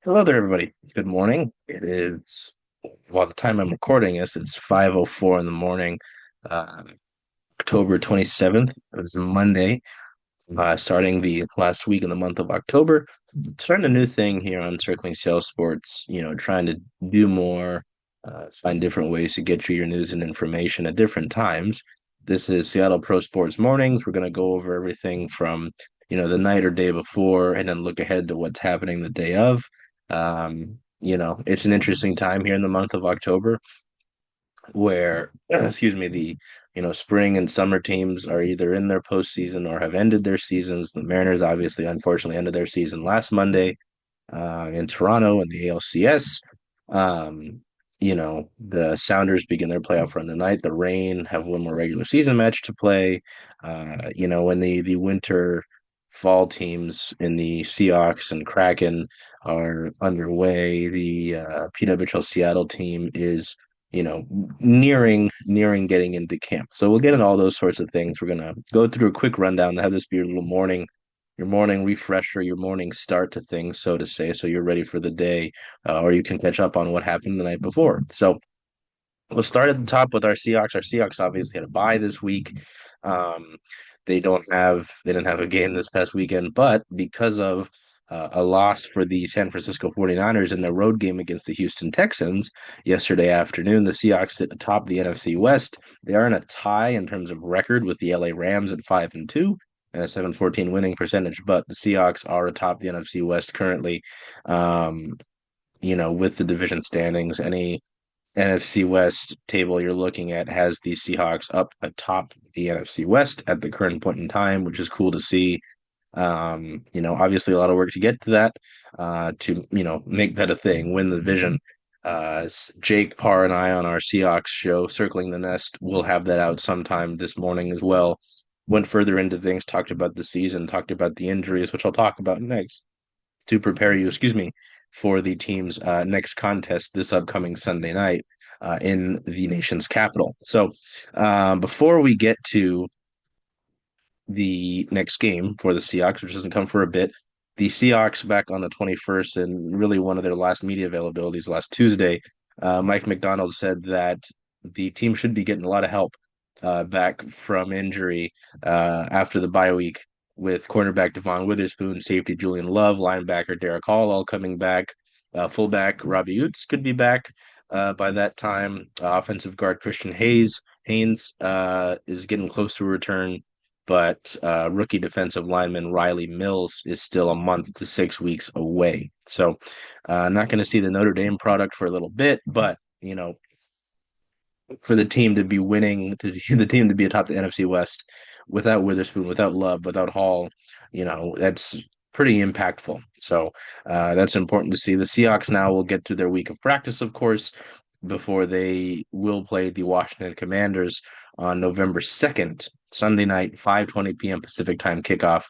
Hello there, everybody. Good morning. The time I'm recording this, it's 5:04 in the morning, uh, October 27th. It was Monday, starting the last week in the month of October. Starting a new thing here on Circling Seattle Sports, trying to do more, find different ways to get you your news and information at different times. This is Seattle Pro Sports Mornings. We're going to go over everything from, the night or day before and then look ahead to what's happening the day of. It's an interesting time here in the month of October where, excuse me, the spring and summer teams are either in their postseason or have ended their seasons. The Mariners obviously, unfortunately, ended their season last Monday in Toronto in the ALCS. Um, the Sounders begin their playoff run tonight. The Rain have one more regular season match to play. When the winter fall teams in the Seahawks and Kraken are underway, the PWHL Seattle team is nearing getting into camp. So we'll get into all those sorts of things. We're gonna go through a quick rundown to have this be your morning refresher, your morning start to things, so to say, so you're ready for the day, or you can catch up on what happened the night before. So we'll start at the top with our Seahawks. Our Seahawks obviously had a bye this week. Um, they didn't have a game this past weekend, but because of a loss for the San Francisco 49ers in their road game against the Houston Texans yesterday afternoon, the Seahawks sit atop the NFC West. They are in a tie in terms of record with the LA Rams at 5-2 and a 714 winning percentage, but the Seahawks are atop the NFC West currently. Um, with the division standings, any NFC West table you're looking at has the Seahawks up atop the NFC West at the current point in time, which is cool to see. Obviously a lot of work to get to that, to, make that a thing, win the division. Jake Parr and I on our Seahawks show, Circling the Nest, will have that out sometime this morning as well. Went further into things, talked about the season, talked about the injuries, which I'll talk about next to prepare you, excuse me, for the team's next contest this upcoming Sunday night in the nation's capital. So, before we get to the next game for the Seahawks, which doesn't come for a bit, the Seahawks back on the 21st, and really one of their last media availabilities last Tuesday, Mike McDonald said that the team should be getting a lot of help back from injury after the bye week, with cornerback Devon Witherspoon, safety Julian Love, linebacker Derek Hall all coming back. Fullback Robbie Utes could be back by that time. Offensive guard Christian Haynes is getting close to a return, but rookie defensive lineman Riley Mills is still a month to 6 weeks away. So, not going to see the Notre Dame product for a little bit, but for the team to be winning, to the team to be atop the NFC West without Witherspoon, without Love, without Hall, that's pretty impactful. So that's important to see. The Seahawks now will get to their week of practice, of course, before they will play the Washington Commanders on November 2nd, Sunday night, 5:20 p.m. Pacific time kickoff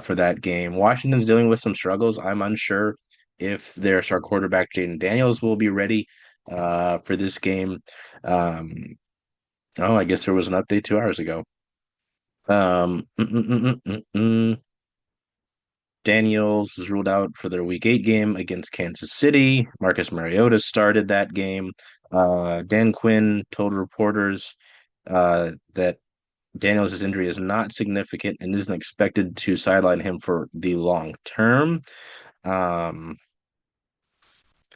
for that game. Washington's dealing with some struggles. I'm unsure if their star quarterback Jaden Daniels will be ready for this game. Um, oh, I guess there was an update 2 hours ago. Um, mm, mm, mm, mm, mm, mm. Daniels was ruled out for their Week 8 game against Kansas City. Marcus Mariota started that game. Dan Quinn told reporters that Daniels' injury is not significant and isn't expected to sideline him for the long term. Um,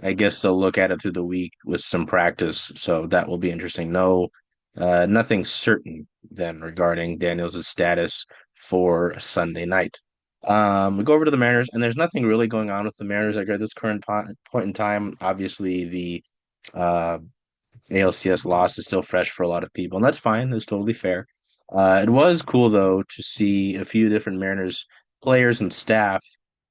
I guess they'll look at it through the week with some practice, so that will be interesting. No, nothing certain then regarding Daniels' status for Sunday night. We go over to the Mariners, and there's nothing really going on with the Mariners at this current point in time. Obviously, the uh, ALCS loss is still fresh for a lot of people, and that's fine. That's totally fair. It was cool though to see a few different Mariners players and staff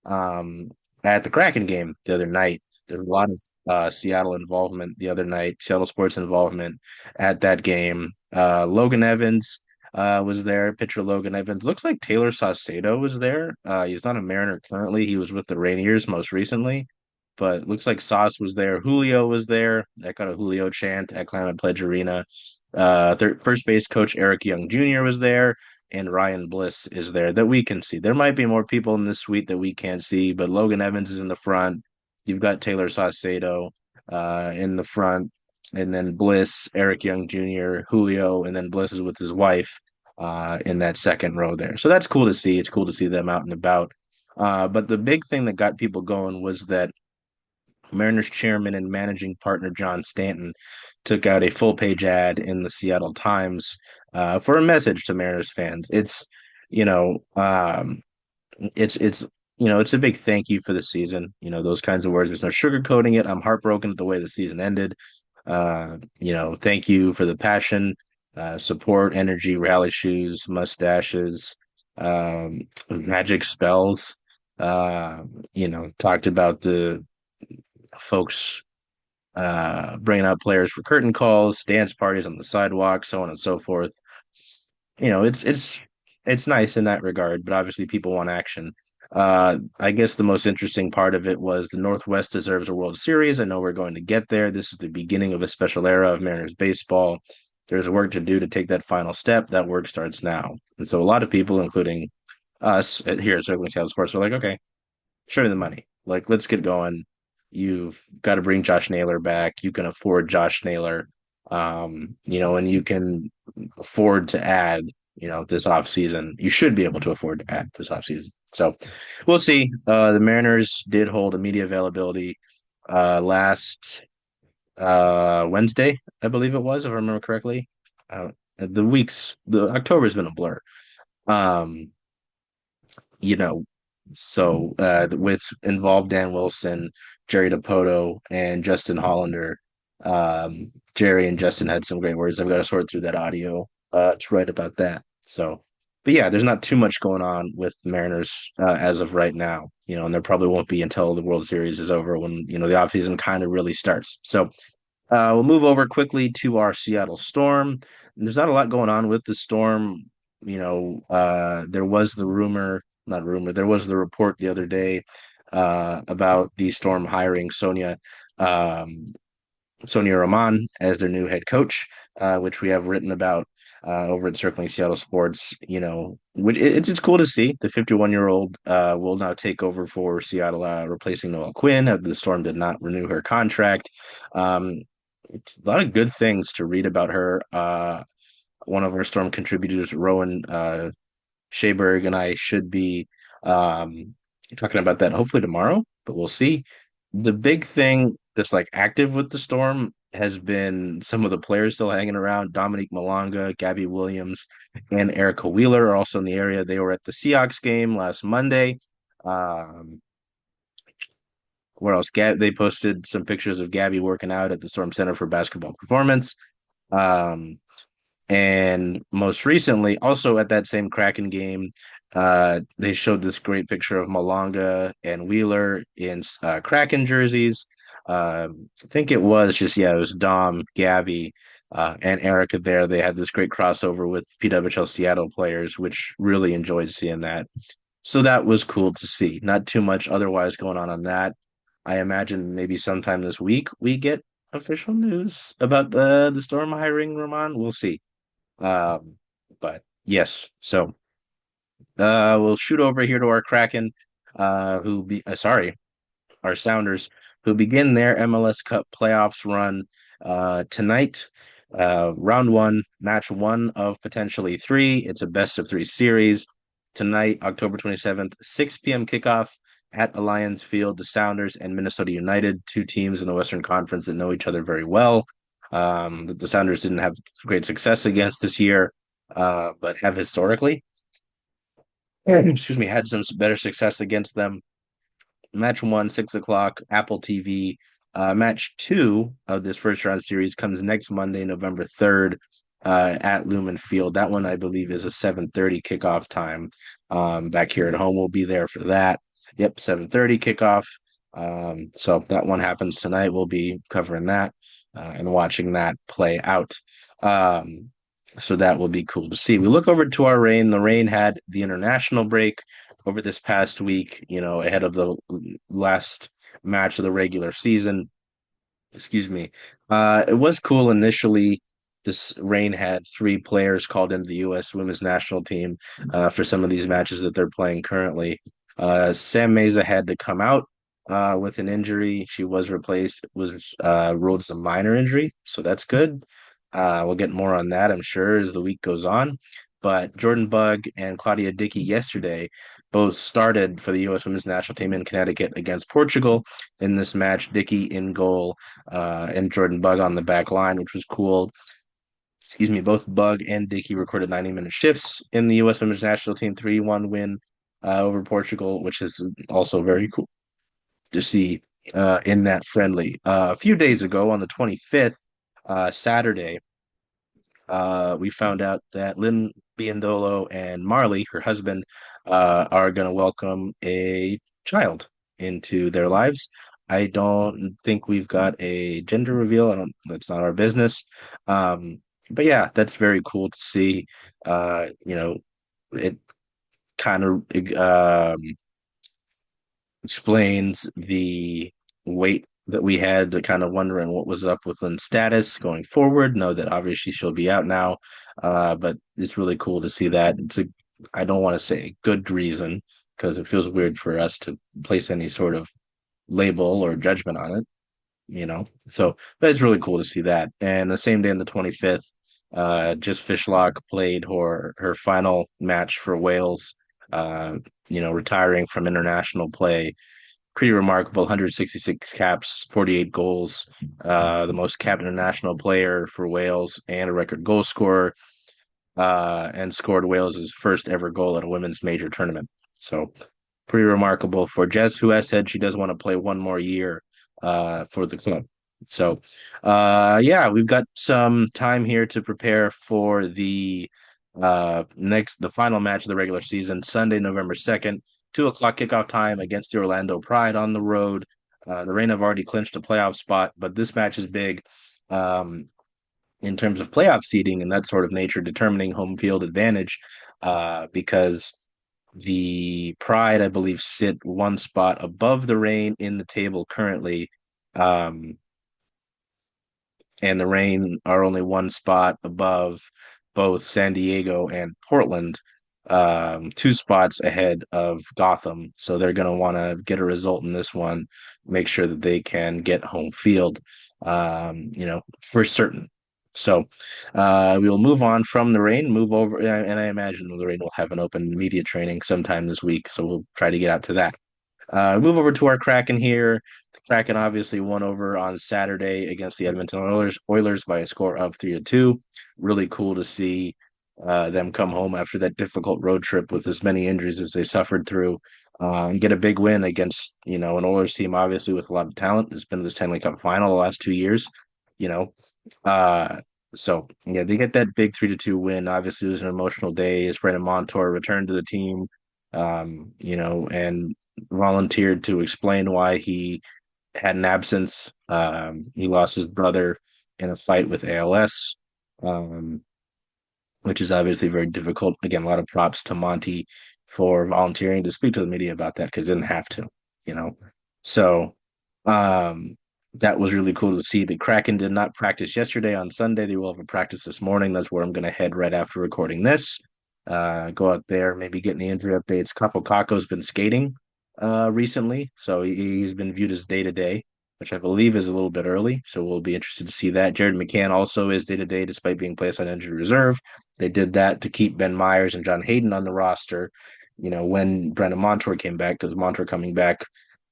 um, at the Kraken game the other night. There was a lot of Seattle involvement the other night, Seattle sports involvement at that game. Logan Evans was there, pitcher Logan Evans. Looks like Taylor Saucedo was there. He's not a Mariner currently. He was with the Rainiers most recently, but looks like Sauce was there. Julio was there. That got a Julio chant at Climate Pledge Arena. First base coach Eric Young Jr. was there, and Ryan Bliss is there that we can see. There might be more people in this suite that we can't see, but Logan Evans is in the front. You've got Taylor Saucedo in the front, and then Bliss, Eric Young Jr., Julio, and then Bliss is with his wife in that second row there. So that's cool to see. It's cool to see them out and about. But the big thing that got people going was that Mariners chairman and managing partner John Stanton took out a full page ad in the Seattle Times for a message to Mariners fans. You know, um, it's it's a big thank you for the season. Those kinds of words. There's no sugarcoating it. I'm heartbroken at the way the season ended. Thank you for the passion, support, energy, rally shoes, mustaches, magic spells. Talked about the folks bringing out players for curtain calls, dance parties on the sidewalk, so on and so forth. It's nice in that regard, but obviously people want action. I guess the most interesting part of it was the Northwest deserves a World Series. I know we're going to get there. This is the beginning of a special era of Mariners baseball. There's work to do to take that final step. That work starts now. And so a lot of people, including us here at Circling Seattle Sports, are like, okay, show me the money. Like, let's get going. You've got to bring Josh Naylor back. You can afford Josh Naylor, and you can afford to add, this offseason. You should be able to afford to add this offseason. So we'll see. The Mariners did hold a media availability last Wednesday, I believe it was, if I remember correctly. The October's been a blur. Um, you know, with involved Dan Wilson, Jerry Dipoto, and Justin Hollander. Jerry and Justin had some great words. I've got to sort through that audio to write about that. So, but yeah, there's not too much going on with the Mariners as of right now, and there probably won't be until the World Series is over when, the offseason kind of really starts. So, we'll move over quickly to our Seattle Storm. There's not a lot going on with the Storm. There was the rumor, not rumor, there was the report the other day about the Storm hiring um, Sonia Roman as their new head coach, which we have written about over at Circling Seattle Sports. It's cool to see the 51-year-old will now take over for Seattle, replacing Noelle Quinn. The Storm did not renew her contract. Um, a lot of good things to read about her. One of our Storm contributors, Rowan Shaberg, and I should be talking about that hopefully tomorrow, but we'll see. The big thing that's like active with the Storm has been some of the players still hanging around. Dominique Malonga, Gabby Williams, and Erica Wheeler are also in the area. They were at the Seahawks game last Monday. Um, where else? They posted some pictures of Gabby working out at the Storm Center for Basketball Performance. Um, and most recently, also at that same Kraken game, they showed this great picture of Malonga and Wheeler in Kraken jerseys. I think it was just, yeah, it was Dom, Gabby, and Erica there. They had this great crossover with PWHL Seattle players, which really enjoyed seeing that. So that was cool to see. Not too much otherwise going on that. I imagine maybe sometime this week we get official news about the Storm hiring Roman. We'll see. Um, but yes, so we'll shoot over here to our Kraken, our Sounders, who begin their MLS Cup playoffs run tonight. Round one, match one of potentially three. It's a best of three series. Tonight, October 27th, 6 p.m. kickoff at Alliance Field. The Sounders and Minnesota United, two teams in the Western Conference that know each other very well. The Sounders didn't have great success against this year, but have historically, excuse me, had some better success against them. Match one, 6 o'clock, Apple TV. Match two of this first round series comes next Monday, November 3rd, at Lumen Field. That one, I believe, is a 7:30 kickoff time. Back here at home, we'll be there for that. Yep, 7:30 kickoff. So that one happens tonight. We'll be covering that and watching that play out. So that will be cool to see. We look over to our Reign. The Reign had the international break over this past week, ahead of the last match of the regular season. Excuse me. It was cool initially. This Reign had three players called into the U.S. women's national team for some of these matches that they're playing currently. Sam Meza had to come out with an injury. She was replaced, was ruled as a minor injury, so that's good. We'll get more on that, I'm sure, as the week goes on. But Jordan Bugg and Claudia Dickey yesterday both started for the U.S. Women's National Team in Connecticut against Portugal in this match. Dickey in goal, and Jordan Bugg on the back line, which was cool. Excuse me, both Bug and Dickey recorded 90-minute shifts in the U.S. Women's National Team 3-1 win over Portugal, which is also very cool to see in that friendly. A few days ago, on the 25th, Saturday, we found out that Lynn Biondolo and Marley, her husband, are going to welcome a child into their lives. I don't think we've got a gender reveal. I don't. That's not our business. But yeah, that's very cool to see. It kind of explains the weight that we had to kind of wondering what was up with Lynn's status going forward. Know that obviously she'll be out now, but it's really cool to see that. I don't want to say a good reason because it feels weird for us to place any sort of label or judgment on it, you know. So, but it's really cool to see that. And the same day on the 25th, just Fishlock played her final match for Wales, retiring from international play. Pretty remarkable, 166 caps, 48 goals, the most capped international player for Wales, and a record goal scorer, and scored Wales's first ever goal at a women's major tournament. So pretty remarkable for Jess, who has said she does want to play one more year for the club. So, yeah, we've got some time here to prepare for the final match of the regular season, Sunday, November 2nd, 2 o'clock kickoff time against the Orlando Pride on the road. The Reign have already clinched a playoff spot, but this match is big in terms of playoff seeding and that sort of nature, determining home field advantage, because the Pride, I believe, sit one spot above the Reign in the table currently. Um, and the Reign are only one spot above both San Diego and Portland, 2 spots ahead of Gotham. So they're going to want to get a result in this one, make sure that they can get home field, for certain. So we will move on from the Reign, move over, and I imagine the Reign will have an open media training sometime this week. So we'll try to get out to that. Move over to our Kraken here. The Kraken obviously won over on Saturday against the Edmonton Oilers by a score of 3-2. Really cool to see them come home after that difficult road trip with as many injuries as they suffered through, and get a big win against an Oilers team obviously with a lot of talent. It's been to the Stanley Cup final the last 2 years. You know, uh, so yeah, they get that big 3-2 win. Obviously, it was an emotional day as Brandon Montour returned to the team. And volunteered to explain why he had an absence. He lost his brother in a fight with ALS, um, which is obviously very difficult. Again, a lot of props to Monty for volunteering to speak to the media about that because he didn't have to, you know. So um, that was really cool to see. The Kraken did not practice yesterday on Sunday. They will have a practice this morning. That's where I'm going to head right after recording this. Go out there, maybe get any injury updates. Capo Caco's been skating recently, so he's been viewed as day to day, which I believe is a little bit early. So we'll be interested to see that. Jared McCann also is day to day, despite being placed on injured reserve. They did that to keep Ben Myers and John Hayden on the roster. When Brandon Montour came back, because Montour coming back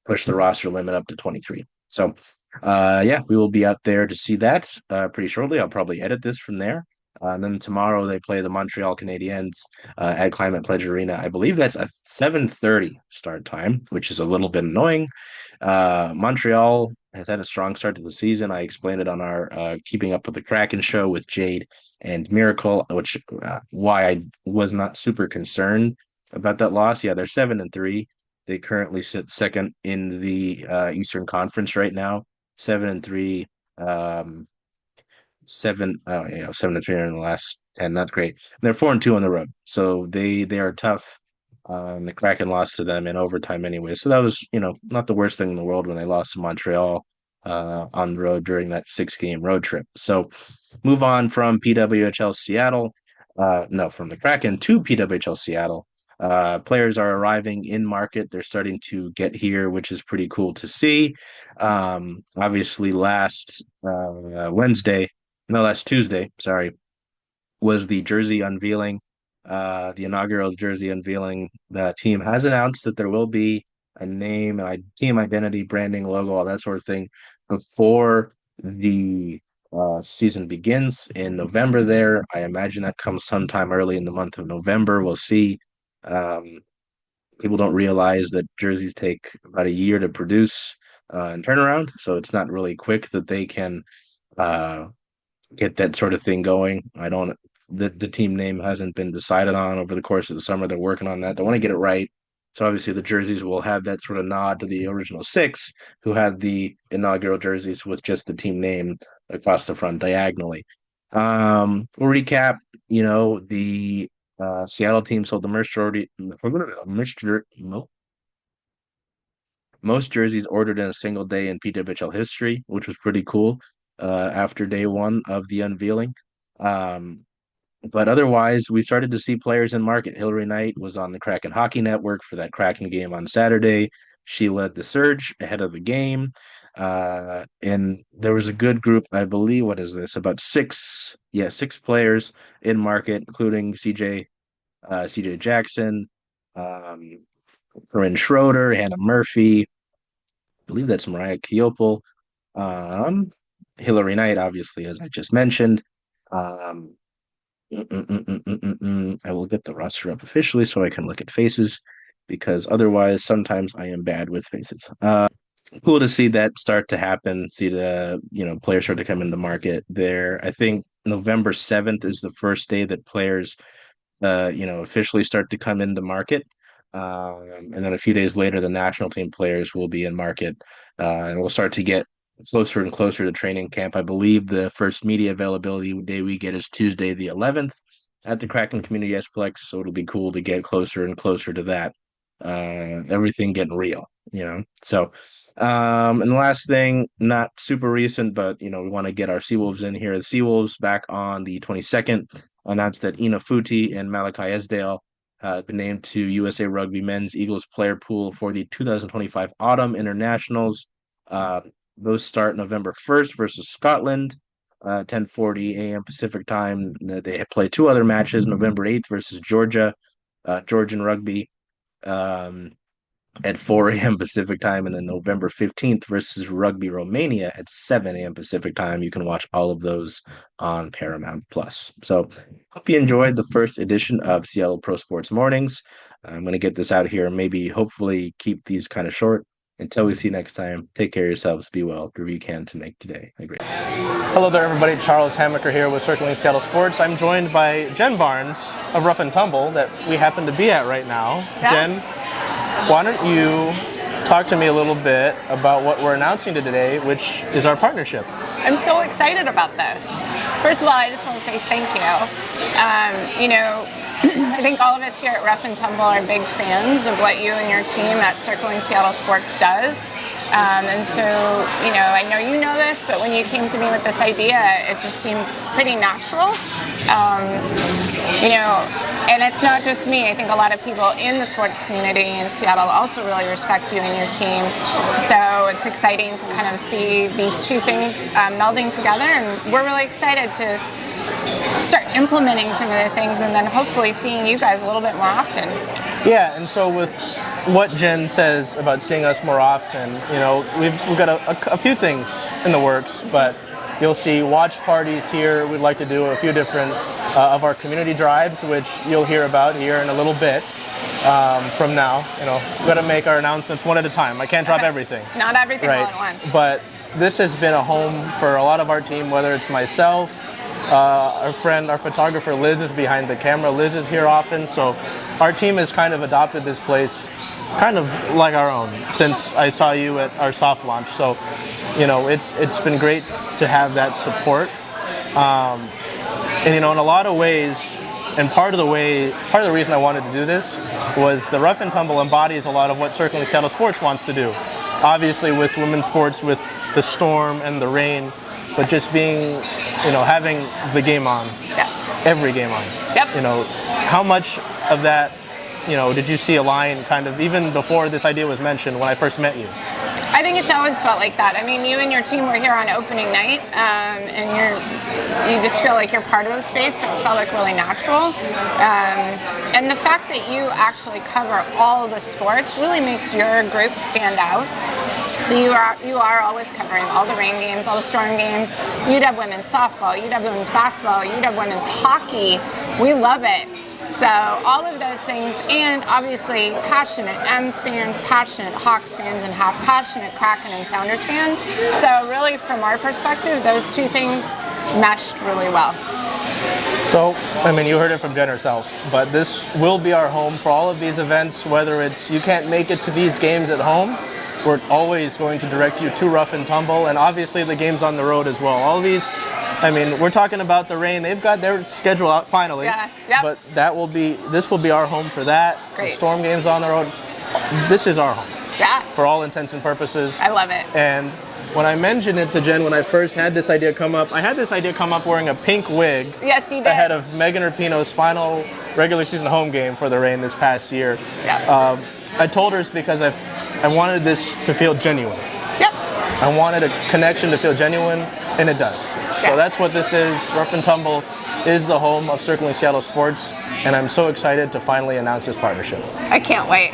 pushed the roster limit up to 23. So, yeah, we will be out there to see that pretty shortly. I'll probably edit this from there. And then tomorrow they play the Montreal Canadiens at Climate Pledge Arena. I believe that's a 7:30 start time, which is a little bit annoying. Montreal has had a strong start to the season. I explained it on our Keeping Up with the Kraken show with Jade and Miracle, which why I was not super concerned about that loss. Yeah, they're 7-3. They currently sit second in the Eastern Conference right now, 7-3. Seven, oh yeah, 7-3 in the last 10. Not great. And they're 4-2 on the road, so they are tough. The Kraken lost to them in overtime anyway, so that was not the worst thing in the world when they lost to Montreal on the road during that 6-game road trip. So move on from PWHL Seattle, no, from the Kraken to PWHL Seattle. Players are arriving in market. They're starting to get here, which is pretty cool to see. Obviously, last Tuesday, sorry, was the jersey unveiling, the inaugural jersey unveiling. The team has announced that there will be a name, team identity, branding, logo, all that sort of thing before the season begins in November. There, I imagine that comes sometime early in the month of November. We'll see. Um, People don't realize that jerseys take about a year to produce and turn around, so it's not really quick that they can uh, get that sort of thing going. I don't the team name hasn't been decided on over the course of the summer. They're working on that. They want to get it right. So obviously the jerseys will have that sort of nod to the original six who had the inaugural jerseys with just the team name across the front diagonally. We'll recap, the Seattle team sold the most jerseys ordered in a single day in PWHL history, which was pretty cool after day one of the unveiling. Um, but otherwise, we started to see players in market. Hillary Knight was on the Kraken Hockey Network for that Kraken game on Saturday. She led the surge ahead of the game. And there was a good group, I believe, what is this? About six players in market, including CJ Jackson, um, Corinne Schroeder, Hannah Murphy. I believe that's Mariah Kiopel. Um, Hillary Knight, obviously, as I just mentioned. Um, I will get the roster up officially so I can look at faces because otherwise sometimes I am bad with faces. Cool to see that start to happen, see the, players start to come into market there. I think November 7th is the first day that players officially start to come into market. And then a few days later, the national team players will be in market, and we'll start to get closer and closer to training camp. I believe the first media availability day we get is Tuesday, the 11th, at the Kraken Community Esplex. So it'll be cool to get closer and closer to that. Everything getting real, So, and the last thing, not super recent, but we want to get our Seawolves in here. The Seawolves back on the 22nd announced that Ina Futi and Malachi Esdale been named to USA Rugby Men's Eagles player pool for the 2025 Autumn Internationals. Those start November 1st versus Scotland, 10:40 a.m. Pacific time. They play two other matches, November 8th versus Georgia, Georgian Rugby, um, at 4 a.m. Pacific time, and then November 15th versus Rugby Romania at 7 a.m. Pacific time. You can watch all of those on Paramount Plus. So, hope you enjoyed the first edition of Seattle Pro Sports Mornings. I'm going to get this out here and maybe hopefully keep these kind of short. Until we see you next time, take care of yourselves, be well, do whatever you can to make today a great day. Hello there, everybody. Charles Hamaker here with Circling Seattle Sports. I'm joined by Jen Barnes of Rough and Tumble that we happen to be at right now. Yeah. Jen, why don't you talk to me a little bit about what we're announcing today, which is our partnership. I'm so excited about this. First of all, I just want to say thank you. I think all of us here at Rough and Tumble are big fans of what you and your team at Circling Seattle Sports does. And so, I know you know this, but when you came to me with this idea, it just seemed pretty natural. And it's not just me. I think a lot of people in the sports community in Seattle also really respect you and your team. So it's exciting to kind of see these two things melding together, and we're really excited to start implementing some of the things and then hopefully seeing you guys a little bit more often. Yeah, and so with what Jen says about seeing us more often, we've got a few things in the works, but you'll see watch parties here. We'd like to do a few different of our community drives, which you'll hear about here in a little bit. From now, we've got to make our announcements one at a time. I can't drop everything. Not everything all at once. But this has been a home for a lot of our team, whether it's myself, our friend, our photographer Liz is behind the camera. Liz is here often, so our team has kind of adopted this place kind of like our own since I saw you at our soft launch. So, it's been great to have that support. And in a lot of ways, and part of the reason I wanted to do this was the Rough and Tumble embodies a lot of what Circling Seattle Sports wants to do. Obviously with women's sports, with the storm and the rain, but just being, having the game on, every game on. Yep. How much of that did you see a line kind of even before this idea was mentioned when I first met you? I think it's always felt like that. I mean, you and your team were here on opening night, and you just feel like you're part of the space, so it felt like really natural. And the fact that you actually cover all of the sports really makes your group stand out. So you are always covering all the rain games, all the storm games. UW women's softball, UW women's basketball, UW women's hockey. We love it. So all of those things, and obviously passionate M's fans, passionate Hawks fans, and passionate Kraken and Sounders fans. So really, from our perspective, those two things meshed really well. So, I mean, you heard it from Jen herself, but this will be our home for all of these events, whether it's you can't make it to these games at home, we're always going to direct you to Rough and Tumble, and obviously the games on the road as well. All these, I mean, we're talking about the rain. They've got their schedule out finally, but this will be our home for that. Great. The storm games on the road, this is our home. Yeah. For all intents and purposes. I love it. And when I mentioned it to Jen, when I first had this idea come up, I had this idea come up wearing a pink wig. Yes, you did. Ahead of Megan Rapinoe's final regular season home game for the Reign this past year. Yeah. I told her it's because I wanted this to feel genuine. Yep. I wanted a connection to feel genuine, and it does. So that's what this is. Rough and Tumble is the home of Circling Seattle Sports, and I'm so excited to finally announce this partnership. I can't wait.